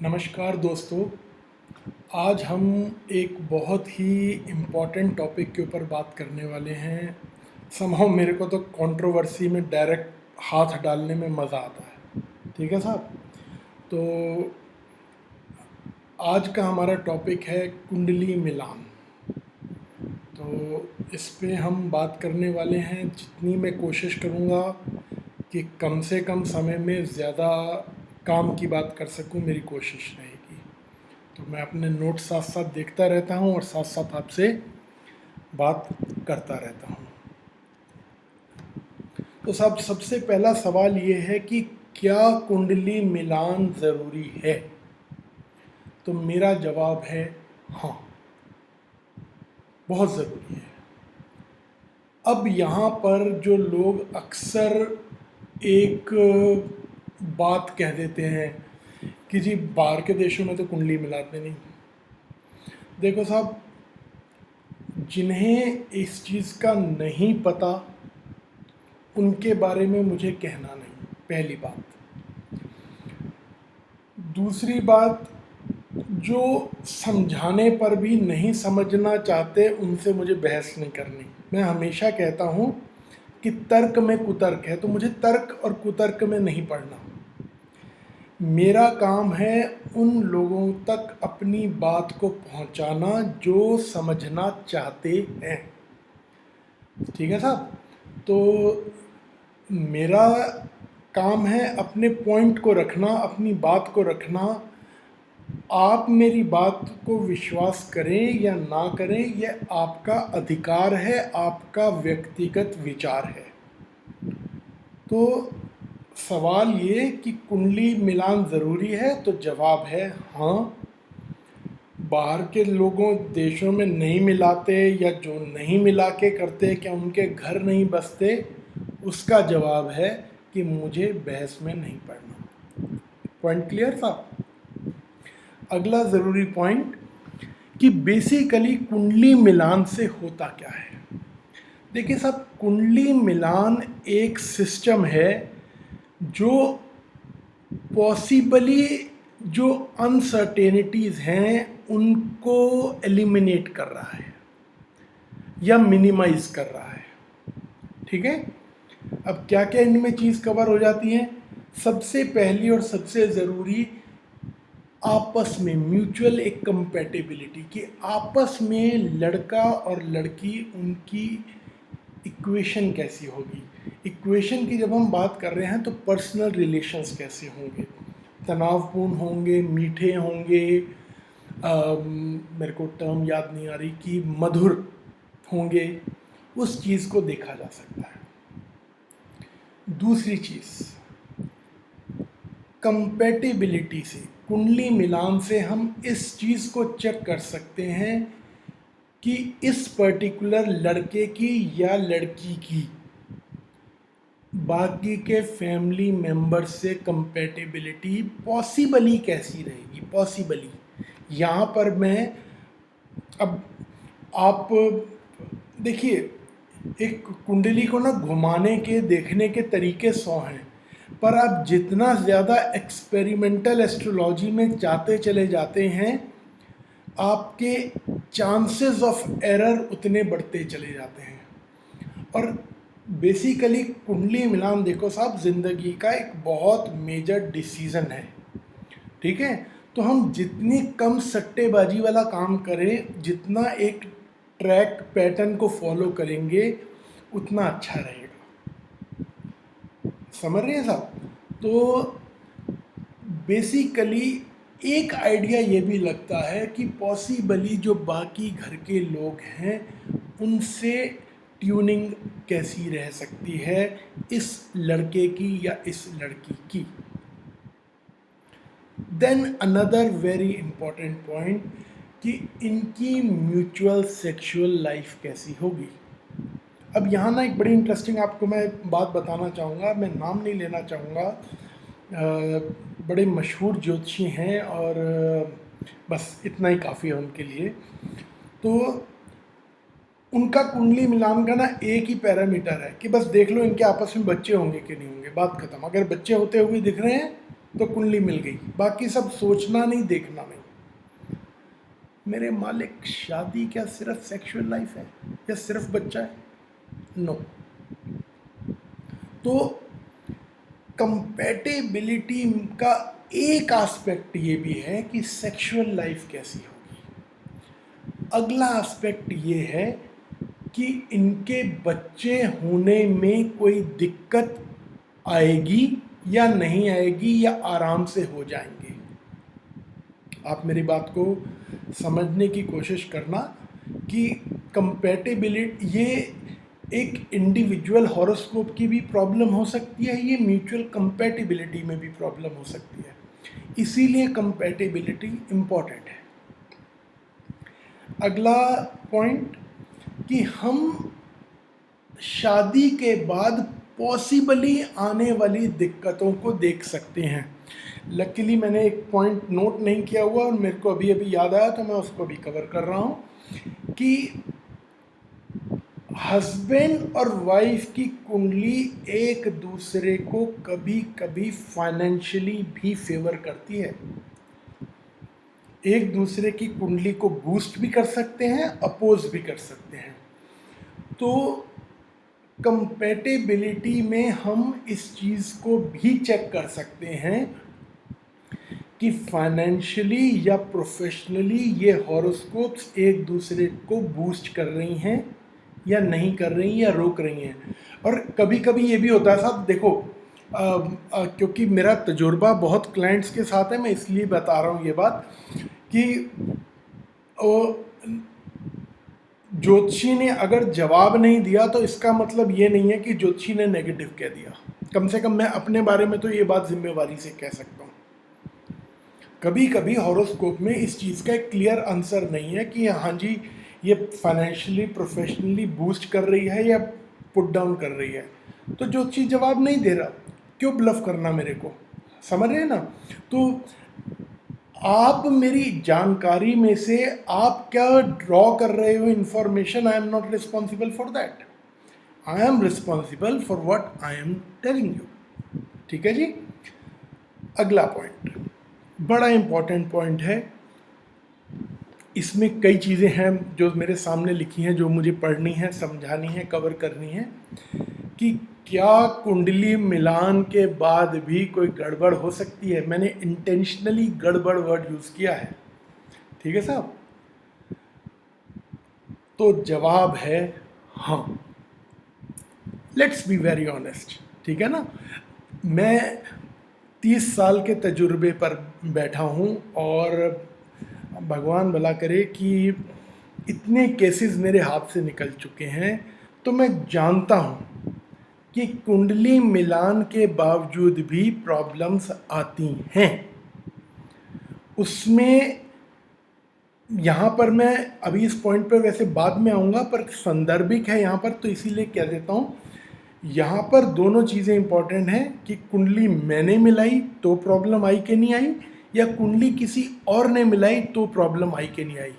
नमस्कार दोस्तों। आज हम एक बहुत ही इम्पॉर्टेंट टॉपिक के ऊपर बात करने वाले हैं। समहाउ मेरे को तो कंट्रोवर्सी में डायरेक्ट हाथ डालने में मज़ा आता है। ठीक है साहब। तो आज का हमारा टॉपिक है कुंडली मिलान। तो इस पे हम बात करने वाले हैं। जितनी मैं कोशिश करूँगा कि कम से कम समय में ज़्यादा काम की बात कर सकूँ, मेरी कोशिश रहेगी। तो मैं अपने नोट साथ साथ देखता रहता हूँ और साथ साथ आपसे बात करता रहता हूँ। तो साहब, सबसे पहला सवाल ये है कि क्या कुंडली मिलान ज़रूरी है? तो मेरा जवाब है हाँ, बहुत ज़रूरी है। अब यहाँ पर जो लोग अक्सर एक बात कह देते हैं कि जी बाहर के देशों में तो कुंडली मिलाते नहीं। देखो साहब, जिन्हें इस चीज़ का नहीं पता उनके बारे में मुझे कहना नहीं, पहली बात। दूसरी बात, जो समझाने पर भी नहीं समझना चाहते उनसे मुझे बहस नहीं करनी। मैं हमेशा कहता हूँ कि तर्क में कुतर्क है, तो मुझे तर्क और कुतर्क में नहीं पढ़ना। मेरा काम है उन लोगों तक अपनी बात को पहुंचाना जो समझना चाहते हैं। ठीक है साहब। तो मेरा काम है अपने पॉइंट को रखना, अपनी बात को रखना। आप मेरी बात को विश्वास करें या ना करें, यह आपका अधिकार है, आपका व्यक्तिगत विचार है। तो सवाल ये कि कुंडली मिलान ज़रूरी है, तो जवाब है हाँ। बाहर के लोगों देशों में नहीं मिलाते या जो नहीं मिला के करते, क्या उनके घर नहीं बसते? उसका जवाब है कि मुझे बहस में नहीं पड़ना। पॉइंट क्लियर था। अगला ज़रूरी पॉइंट कि बेसिकली कुंडली मिलान से होता क्या है। देखिए साहब, कुंडली मिलान एक सिस्टम है जो पॉसिबली जो अनसर्टेनिटीज़ हैं उनको एलिमिनेट कर रहा है या मिनिमाइज कर रहा है। ठीक है। अब क्या क्या इनमें चीज़ कवर हो जाती हैं? सबसे पहली और सबसे ज़रूरी, आपस में म्यूचुअल एक कंपैटिबिलिटी, कि आपस में लड़का और लड़की, उनकी इक्वेशन कैसी होगी। इक्वेशन की जब हम बात कर रहे हैं तो पर्सनल रिलेशंस कैसे होंगे, तनावपूर्ण होंगे, मीठे होंगे, मेरे को टर्म याद नहीं आ रही, कि मधुर होंगे, उस चीज़ को देखा जा सकता है। दूसरी चीज़, कंपैटिबिलिटी से, कुंडली मिलान से हम इस चीज़ को चेक कर सकते हैं कि इस पर्टिकुलर लड़के की या लड़की की बाकी के फैमिली मेंबर से कंपैटिबिलिटी पॉसिबली कैसी रहेगी। पॉसिबली यहाँ पर मैं, अब आप देखिए, एक कुंडली को ना घुमाने के देखने के तरीके 100 हैं, पर आप जितना ज़्यादा एक्सपेरिमेंटल एस्ट्रोलॉजी में जाते चले जाते हैं, आपके चांसेस ऑफ एरर उतने बढ़ते चले जाते हैं। और बेसिकली कुंडली मिलान, देखो साहब, ज़िंदगी का एक बहुत मेजर डिसीज़न है। ठीक है। तो हम जितनी कम सट्टेबाजी वाला काम करें, जितना एक ट्रैक पैटर्न को फॉलो करेंगे, उतना अच्छा रहेगा। समझ रहे हैं साहब? तो बेसिकली एक आइडिया ये भी लगता है कि पॉसिबली जो बाकी घर के लोग हैं उनसे ट्यूनिंग कैसी रह सकती है इस लड़के की या इस लड़की की। Then another very important point, कि इनकी म्यूचुअल सेक्सुअल लाइफ कैसी होगी। अब यहाँ ना एक बड़ी इंटरेस्टिंग आपको मैं बात बताना चाहूँगा, मैं नाम नहीं लेना चाहूँगा। बड़े मशहूर ज्योतिषी हैं और बस इतना ही काफ़ी है उनके लिए। तो उनका कुंडली मिलान का ना एक ही पैरामीटर है कि बस देख लो इनके आपस में बच्चे होंगे कि नहीं होंगे, बात खत्म। अगर बच्चे होते हुए दिख रहे हैं तो कुंडली मिल गई, बाकी सब सोचना नहीं, देखना नहीं। मेरे मालिक, शादी क्या सिर्फ सेक्सुअल लाइफ है या सिर्फ बच्चा है? नो। तो कंपैटिबिलिटी का एक एस्पेक्ट ये भी है कि सेक्सुअल लाइफ कैसी होगी। अगला एस्पेक्ट ये है कि इनके बच्चे होने में कोई दिक्कत आएगी या नहीं आएगी, या आराम से हो जाएंगे। आप मेरी बात को समझने की कोशिश करना कि कंपैटिबिलिटी ये एक इंडिविजुअल हॉरोस्कोप की भी प्रॉब्लम हो सकती है, ये म्यूचुअल कंपैटिबिलिटी में भी प्रॉब्लम हो सकती है। इसीलिए कंपैटिबिलिटी इम्पॉर्टेंट है। अगला पॉइंट कि हम शादी के बाद पॉसिबली आने वाली दिक्कतों को देख सकते हैं। लकीली मैंने एक पॉइंट नोट नहीं किया हुआ और मेरे को अभी अभी याद आया, तो मैं उसको भी कवर कर रहा हूँ कि हस्बैंड और वाइफ की कुंडली एक दूसरे को कभी कभी फाइनेंशियली भी फेवर करती है। एक दूसरे की कुंडली को बूस्ट भी कर सकते हैं, अपोज भी कर सकते हैं। तो कंपैटिबिलिटी में हम इस चीज़ को भी चेक कर सकते हैं कि फाइनेंशियली या प्रोफेशनली ये हॉरोस्कोप्स एक दूसरे को बूस्ट कर रही हैं या नहीं कर रही, या रोक रही हैं। और कभी कभी ये भी होता है साहब, देखो क्योंकि मेरा तजुर्बा बहुत क्लाइंट्स के साथ है, मैं इसलिए बता रहा हूँ ये बात कि ज्योतिषी ने अगर जवाब नहीं दिया तो इसका मतलब ये नहीं है कि ज्योतिषी ने नेगेटिव कह दिया। कम से कम मैं अपने बारे में तो ये बात जिम्मेवारी से कह सकता हूँ। कभी कभी हॉरोस्कोप में इस चीज़ का एक क्लियर आंसर नहीं है कि हाँ जी ये फाइनेंशियली प्रोफेशनली बूस्ट कर रही है या पुट डाउन कर रही है, तो ज्योतिषी जवाब नहीं दे रहा, क्यों ब्लफ करना मेरे को, समझ रहे हैं ना। तो आप मेरी जानकारी में से आप क्या ड्रॉ कर रहे हो information, I am not responsible for that. I am responsible for what I am telling you. ठीक है जी। अगला पॉइंट बड़ा इंपॉर्टेंट पॉइंट है। इसमें कई चीज़ें हैं जो मेरे सामने लिखी हैं, जो मुझे पढ़नी है, समझानी है, कवर करनी है कि क्या कुंडली मिलान के बाद भी कोई गड़बड़ हो सकती है। मैंने इंटेंशनली गड़बड़ वर्ड यूज़ किया है, ठीक है साहब। तो जवाब है हाँ। लेट्स बी वेरी ऑनेस्ट, ठीक है ना। मैं 30 साल के तजुर्बे पर बैठा हूँ और भगवान भला करे कि इतने केसेस मेरे हाथ से निकल चुके हैं, तो मैं जानता हूँ कि कुंडली मिलान के बावजूद भी प्रॉब्लम्स आती हैं। उसमें यहाँ पर मैं अभी इस पॉइंट पर वैसे बाद में आऊँगा, पर संदर्भिक है यहाँ पर, तो इसीलिए कह देता हूँ। यहाँ पर दोनों चीज़ें इंपॉर्टेंट हैं कि कुंडली मैंने मिलाई तो प्रॉब्लम आई कि नहीं आई, या कुंडली किसी और ने मिलाई तो प्रॉब्लम आई कि नहीं आई।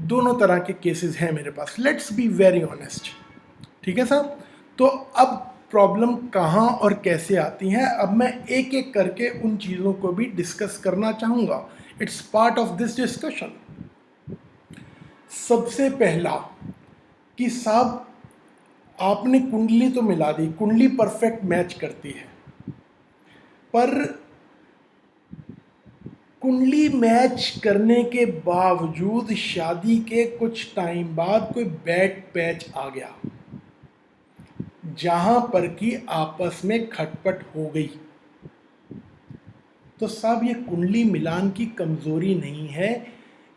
दोनों तरह के केसेस हैं मेरे पास। लेट्स बी वेरी ऑनेस्ट, ठीक है साहब। तो अब प्रॉब्लम कहाँ और कैसे आती हैं, अब मैं एक एक करके उन चीज़ों को भी डिस्कस करना चाहूँगा। It's part of this discussion. सबसे पहला कि साहब आपने कुंडली तो मिला दी, कुंडली परफेक्ट मैच करती है, पर कुंडली मैच करने के बावजूद शादी के कुछ टाइम बाद कोई बैड पैच आ गया, जहां पर कि आपस में खटपट हो गई, तो साहब ये कुंडली मिलान की कमजोरी नहीं है।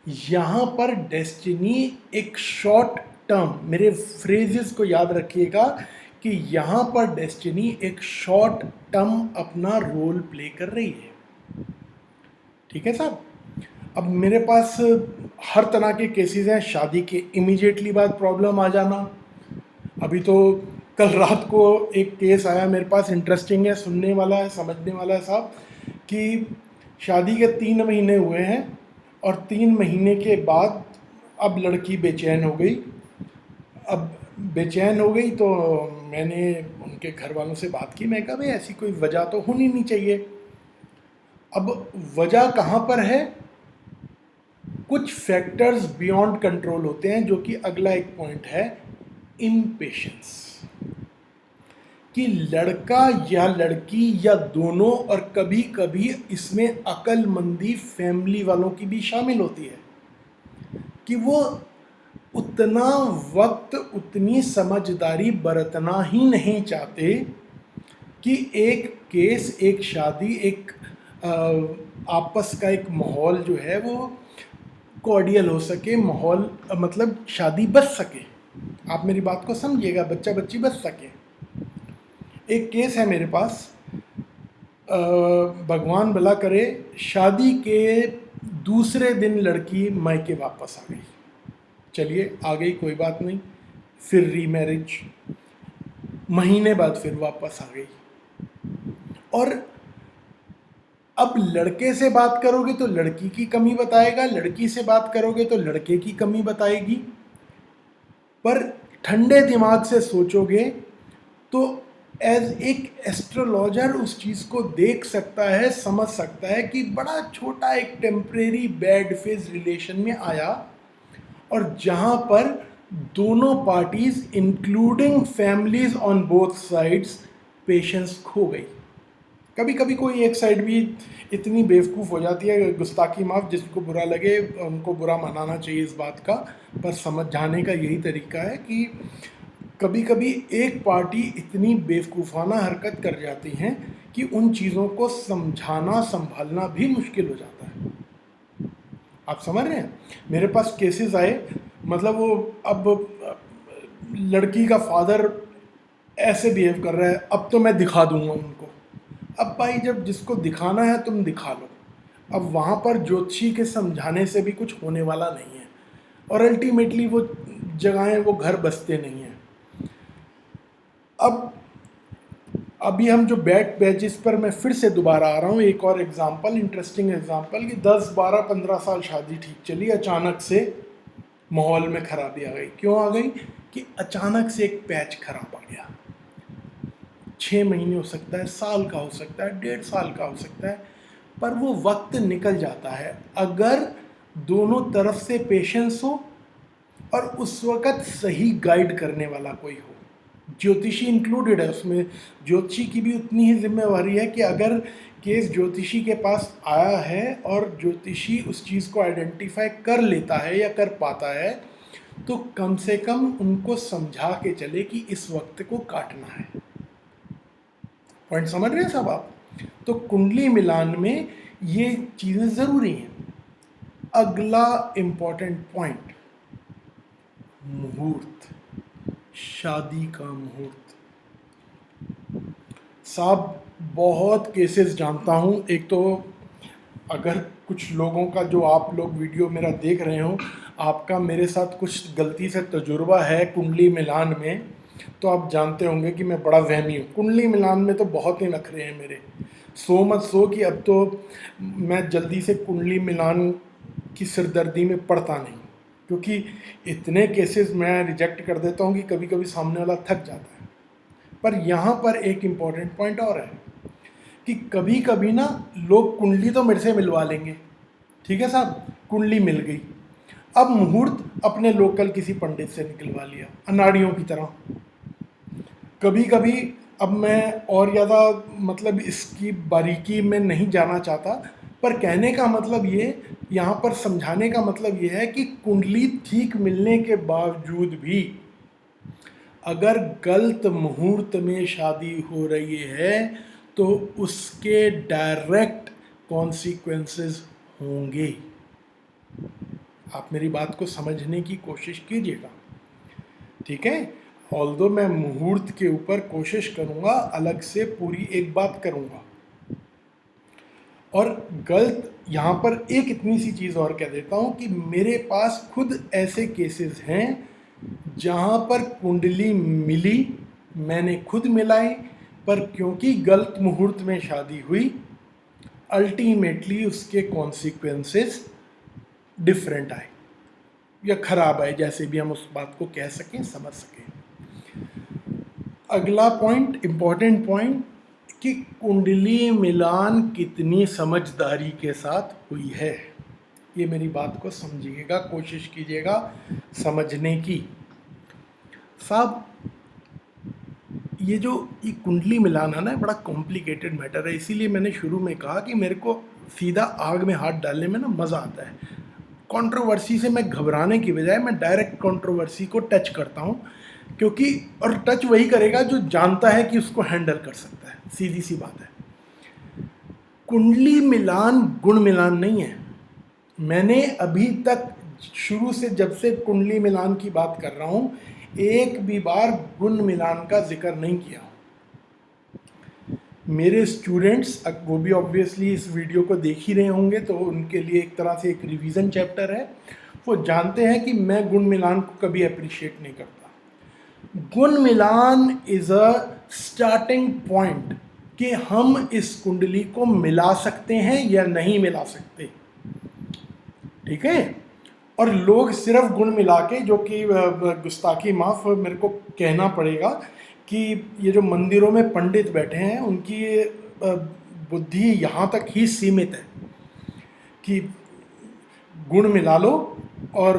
यहां पर डेस्टिनी एक शॉर्ट टर्म, मेरे फ्रेजेस को याद रखिएगा कि यहां पर डेस्टिनी एक शॉर्ट टर्म अपना रोल प्ले कर रही है, ठीक है साहब। अब मेरे पास हर तरह के केसेस हैं। शादी के इमीडिएटली बाद प्रॉब्लम आ जाना। अभी तो कल रात को एक केस आया मेरे पास, इंटरेस्टिंग है, सुनने वाला है, समझने वाला है साहब, कि शादी के 3 महीने हुए हैं और 3 महीने के बाद अब लड़की बेचैन हो गई। अब बेचैन हो गई तो मैंने उनके घर वालों से बात की। मैं कहा भाई ऐसी कोई वजह तो होनी नहीं चाहिए। अब वजह कहाँ पर है? कुछ फैक्टर्स बियॉन्ड कंट्रोल होते हैं, जो कि अगला एक पॉइंट है, इम्पेशंस। कि लड़का या लड़की या दोनों, और कभी कभी इसमें अक्लमंदी फैमिली वालों की भी शामिल होती है, कि वो उतना वक्त, उतनी समझदारी बरतना ही नहीं चाहते कि एक केस, एक शादी, एक आपस का एक माहौल जो है वो कॉर्डियल हो सके, माहौल मतलब शादी बच सके। आप मेरी बात को समझिएगा, बच्चा बच्ची बच सके। एक केस है मेरे पास, भगवान भला करे, शादी के दूसरे दिन लड़की मायके वापस आ गई। चलिए आ गई, कोई बात नहीं, फिर रीमैरिज, महीने बाद फिर वापस आ गई। और अब लड़के से बात करोगे तो लड़की की कमी बताएगा, लड़की से बात करोगे तो लड़के की कमी बताएगी। पर ठंडे दिमाग से सोचोगे तो एज एक एस्ट्रोलॉजर उस चीज़ को देख सकता है, समझ सकता है कि बड़ा छोटा एक टेम्परेरी बैड फेज रिलेशन में आया, और जहां पर दोनों parties including families on both sides patience खो गई। कभी कभी कोई एक साइड भी इतनी बेवकूफ़ हो जाती है, गुस्ताखी माफ, जिसको बुरा लगे उनको बुरा मनाना चाहिए इस बात का, पर समझाने का यही तरीका है कि कभी कभी एक पार्टी इतनी बेवकूफ़ाना हरकत कर जाती है कि उन चीज़ों को समझाना संभालना भी मुश्किल हो जाता है। आप समझ रहे हैं? मेरे पास केसेस आए, मतलब वो अब लड़की का फादर ऐसे बिहेव कर रहा है, अब तो मैं दिखा दूंगा उनको। अब भाई जब जिसको दिखाना है तुम दिखा लो, अब वहाँ पर ज्योतिषी के समझाने से भी कुछ होने वाला नहीं है, और अल्टीमेटली वो जगहें, वो घर बसते नहीं हैं। अब अभी हम जो बैचेस पर मैं फिर से दोबारा आ रहा हूँ, एक और एग्जांपल, इंटरेस्टिंग एग्जांपल, कि 10, 12, 15 साल शादी ठीक चली, अचानक से माहौल में खराबी आ गई। क्यों आ गई? कि अचानक से एक पैच खराब आ गया। 6 महीने हो सकता है, साल का हो सकता है, 1.5 साल का हो सकता है, पर वो वक्त निकल जाता है अगर दोनों तरफ से पेशेंस हो और उस वक्त सही गाइड करने वाला कोई हो। ज्योतिषी इंक्लूडेड है उसमें। ज्योतिषी की भी उतनी ही जिम्मेवारी है कि अगर केस ज्योतिषी के पास आया है और ज्योतिषी उस चीज़ को आइडेंटिफाई कर लेता है या कर पाता है, तो कम से कम उनको समझा के चले कि इस वक्त को काटना है। पॉइंट समझ रहे हैं सब आप? तो कुंडली मिलान में ये चीज़ें ज़रूरी हैं। अगला इंपॉर्टेंट पॉइंट, मुहूर्त, शादी का मुहूर्त। साहब बहुत केसेस जानता हूँ। एक तो अगर कुछ लोगों का, जो आप लोग वीडियो मेरा देख रहे हो, आपका मेरे साथ कुछ गलती से तजुर्बा है कुंडली मिलान में, तो आप जानते होंगे कि मैं बड़ा वहमी हूँ। कुंडली मिलान में तो बहुत ही नखरे हैं मेरे, सो मत सो कि अब तो मैं जल्दी से कुंडली मिलान की सिरदर्दी में पड़ता नहीं, क्योंकि इतने केसेस मैं रिजेक्ट कर देता हूँ कि कभी कभी सामने वाला थक जाता है। पर यहाँ पर एक इम्पॉर्टेंट पॉइंट और है कि कभी कभी ना लोग कुंडली तो मेरे से मिलवा लेंगे, ठीक है साहब, कुंडली मिल गई, अब मुहूर्त अपने लोकल किसी पंडित से निकलवा लिया, अनाड़ियों की तरह। कभी कभी, अब मैं और ज़्यादा मतलब इसकी बारीकी में नहीं जाना चाहता, पर कहने का मतलब ये, यहाँ पर समझाने का मतलब ये है कि कुंडली ठीक मिलने के बावजूद भी अगर गलत मुहूर्त में शादी हो रही है तो उसके डायरेक्ट कॉन्सिक्वेंसेस होंगे। आप मेरी बात को समझने की कोशिश कीजिएगा, ठीक है? ऑल्दो मैं मुहूर्त के ऊपर कोशिश करूंगा, अलग से पूरी एक बात करूंगा। और गलत यहाँ पर एक इतनी सी चीज़ और कह देता हूँ कि मेरे पास खुद ऐसे केसेस हैं जहाँ पर कुंडली मिली, मैंने खुद मिलाई, पर क्योंकि गलत मुहूर्त में शादी हुई, अल्टीमेटली उसके कॉन्सिक्वेंसेस डिफरेंट आए या खराब आए, जैसे भी हम उस बात को कह सकें, समझ सकें। अगला पॉइंट, इंपॉर्टेंट पॉइंट, कि कुंडली मिलान कितनी समझदारी के साथ हुई है। ये मेरी बात को समझिएगा, कोशिश कीजिएगा समझने की। साहब, ये कुंडली मिलाना ना बड़ा कॉम्प्लिकेटेड मैटर है, इसीलिए मैंने शुरू में कहा कि मेरे को सीधा आग में हाथ डालने में ना मज़ा आता है। कंट्रोवर्सी से मैं घबराने की बजाय मैं डायरेक्ट कंट्रोवर्सी को टच करता हूँ, क्योंकि और टच वही करेगा जो जानता है कि उसको हैंडल कर सकता है। सीधी सी बात है। कुंडली मिलान गुण मिलान नहीं है। मैंने अभी तक शुरू से जब से कुंडली मिलान की बात कर रहा हूँ, एक भी बार गुण मिलान का जिक्र नहीं किया। मेरे स्टूडेंट्स, वो भी ऑब्वियसली इस वीडियो को देख ही रहे होंगे, तो उनके लिए एक तरह से एक रिवीजन चैप्टर है। वो जानते हैं कि मैं गुण मिलान को कभी अप्रिशिएट नहीं करता। गुण मिलान इज अ स्टार्टिंग पॉइंट कि हम इस कुंडली को मिला सकते हैं या नहीं मिला सकते। ठीक है। और लोग सिर्फ गुण मिला के, जो कि गुस्ताखी माफ मेरे को कहना पड़ेगा कि ये जो मंदिरों में पंडित बैठे हैं उनकी बुद्धि यहाँ तक ही सीमित है कि गुण मिला लो और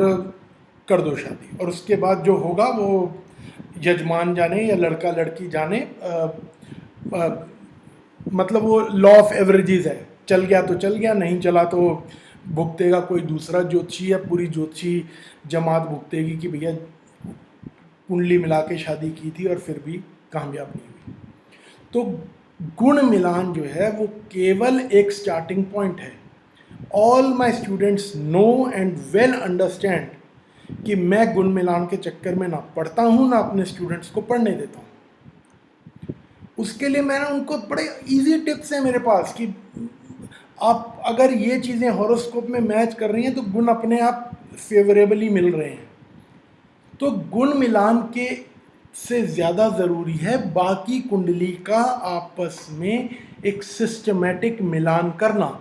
कर दो शादी, और उसके बाद जो होगा वो यजमान जाने या लड़का लड़की जाने। मतलब वो लॉ ऑफ एवरेजेस है, चल गया तो चल गया, नहीं चला तो भुगतेगा कोई दूसरा ज्योतिषी या पूरी ज्योतिषी जमात भुगतेगी कि भैया कुंडली मिला के शादी की थी और फिर भी कामयाब नहीं हुई। तो गुण मिलान जो है वो केवल एक स्टार्टिंग पॉइंट है। All my students know and well understand कि मैं गुण मिलान के चक्कर में ना पढ़ता हूँ ना अपने स्टूडेंट्स को पढ़ने देता हूँ। उसके लिए मैंने उनको बड़े इजी टिप्स हैं मेरे पास कि आप अगर ये चीज़ें हॉरोस्कोप में मैच कर रही हैं तो गुण अपने आप फेवरेबली मिल रहे हैं। तो गुण मिलान के से ज़्यादा ज़रूरी है बाकी कुंडली का आपस में एक सिस्टमेटिक मिलान करना।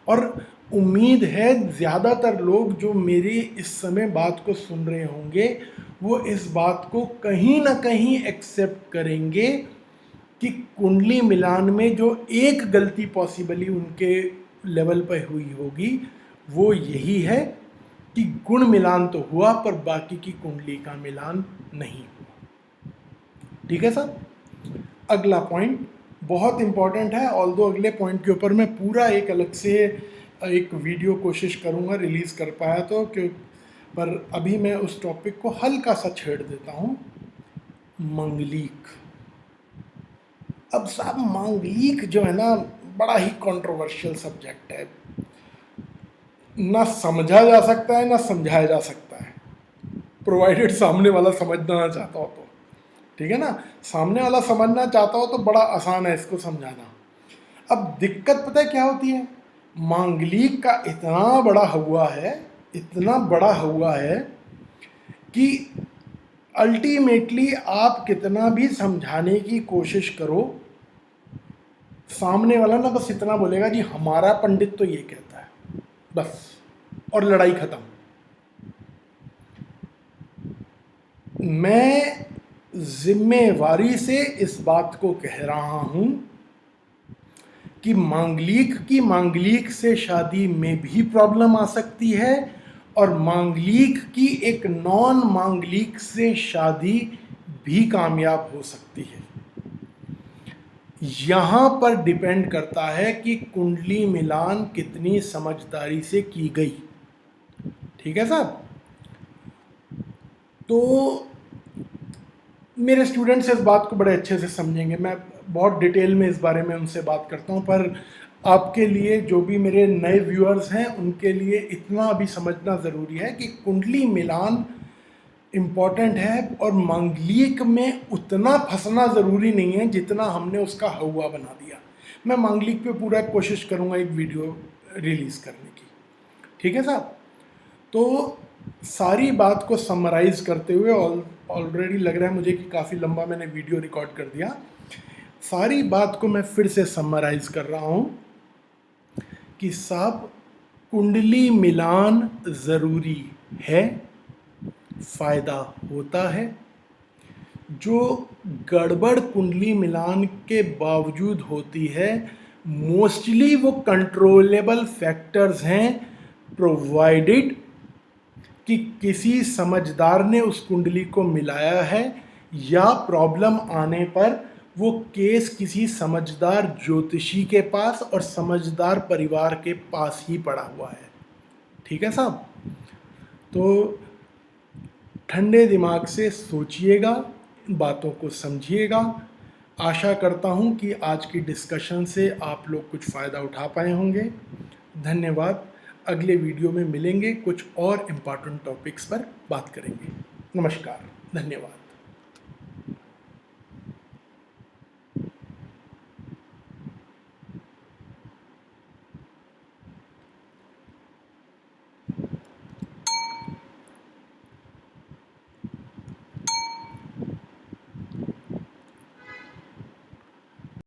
और उम्मीद है ज़्यादातर लोग जो मेरी इस समय बात को सुन रहे होंगे वो इस बात को कहीं ना कहीं एक्सेप्ट करेंगे कि कुंडली मिलान में जो एक गलती पॉसिबली उनके लेवल पर हुई होगी वो यही है कि गुण मिलान तो हुआ पर बाकी की कुंडली का मिलान नहीं हुआ। ठीक है साहब। अगला पॉइंट बहुत इंपॉर्टेंट है, ऑल्दो अगले पॉइंट के ऊपर मैं पूरा एक अलग से एक वीडियो कोशिश करूंगा रिलीज़ कर पाया तो क्यों, पर अभी मैं उस टॉपिक को हल्का सा छेड़ देता हूं। मंगलीक। अब साहब मांगलिक जो है ना बड़ा ही कंट्रोवर्शियल सब्जेक्ट है, ना समझा जा सकता है ना समझाया जा सकता है, प्रोवाइडेड सामने वाला समझना ना चाहता हो तो। ठीक है ना, सामने वाला समझना चाहता हो तो बड़ा आसान है इसको समझाना। अब दिक्कत पता है क्या होती है, मांगलिक का इतना बड़ा हुआ है, इतना बड़ा हुआ है कि अल्टीमेटली आप कितना भी समझाने की कोशिश करो, सामने वाला ना बस इतना बोलेगा जी हमारा पंडित तो ये कहता है, बस, और लड़ाई खत्म। मैं जिम्मेवारी से इस बात को कह रहा हूं कि मांगलिक से शादी में भी प्रॉब्लम आ सकती है और मांगलिक की एक नॉन मांगलिक से शादी भी कामयाब हो सकती है। यहां पर डिपेंड करता है कि कुंडली मिलान कितनी समझदारी से की गई। ठीक है साहब। तो मेरे स्टूडेंट्स इस बात को बड़े अच्छे से समझेंगे, मैं बहुत डिटेल में इस बारे में उनसे बात करता हूँ, पर आपके लिए जो भी मेरे नए व्यूअर्स हैं उनके लिए इतना अभी समझना ज़रूरी है कि कुंडली मिलान इम्पॉर्टेंट है और मांगलिक में उतना फंसना ज़रूरी नहीं है जितना हमने उसका हवा बना दिया। मैं मांगलिक पे पूरा कोशिश करूँगा एक वीडियो रिलीज़ करने की। ठीक है साहब। तो सारी बात को समराइज करते हुए, ऑलरेडी लग रहा है मुझे कि काफ़ी लंबा मैंने वीडियो रिकॉर्ड कर दिया, सारी बात को मैं फिर से समराइज कर रहा हूँ कि साहब कुंडली मिलान ज़रूरी है, फ़ायदा होता है। जो गड़बड़ कुंडली मिलान के बावजूद होती है, मोस्टली वो कंट्रोलेबल फैक्टर्स हैं, प्रोवाइडेड कि किसी समझदार ने उस कुंडली को मिलाया है या प्रॉब्लम आने पर वो केस किसी समझदार ज्योतिषी के पास और समझदार परिवार के पास ही पड़ा हुआ है। ठीक है साहब? तो ठंडे दिमाग से सोचिएगा, इन बातों को समझिएगा। आशा करता हूँ कि आज की डिस्कशन से आप लोग कुछ फ़ायदा उठा पाए होंगे। धन्यवाद। अगले वीडियो में मिलेंगे, कुछ और इम्पॉर्टेंट टॉपिक्स पर बात करेंगे। नमस्कार, धन्यवाद।